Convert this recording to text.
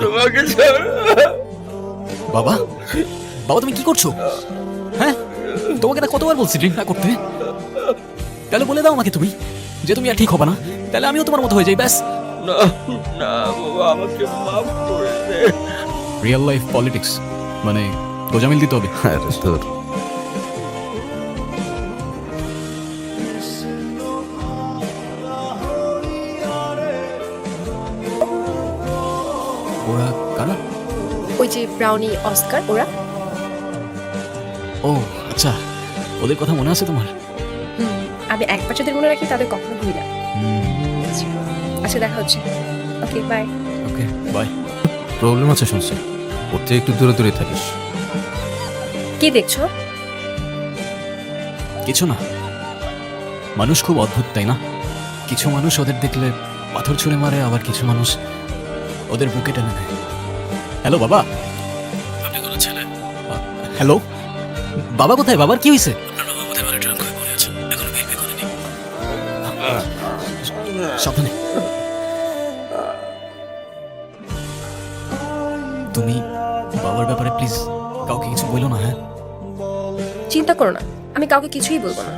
তোমাকে ছাড়া। বাবা, বাবা তুমি কি করছো? হ্যাঁ, তোমাকে না কতবার বলছি ড্রিঙ্ক না করতে। তাহলে বলে দাও আমাকে তুমি যে তুমি আর ঠিক হবে না, তাহলে আমিও তোমার মতো হয়ে যাই ব্যাস। না না বাবা, আমাকে মাফ করে দে। রিয়েল লাইফ পলিটিক্স মানে গোজামিল দিতে হবে। আরে তোর ওরা কারা? ওই যে ব্রাউনি, অস্কার, ওরা। ও আচ্ছা, ওদের কথা মনে আছে তোমার? আমি একবার যদি মনে রাখি তাদের কখনো ভুলি না। আচ্ছা, দেখা হচ্ছে। ওকে, বাই। Okay bye. প্রবলেম আছে শুনছি, ওর থেকে একটু দূরে দূরে থাকিস। কি দেখছো? কিছু না, মানুষ খুব অদ্ভুত তাই না? কিছু মানুষ ওদের দেখলে পাথর ছুঁড়ে মারে, আবার কিছু মানুষ ওদের বুকে টেনে নেয়। হ্যালো বাবা, আপনি কোনো ছেলে? হ্যালো বাবা, কোথায়? বাবার কি হয়েছে? সাবধানে। তুমি বাবার ব্যাপারে প্লিজ কাউকে কিছু বলো না, হ্যাঁ? চিন্তা করো না, আমি কাউকে কিছুই বলবো না।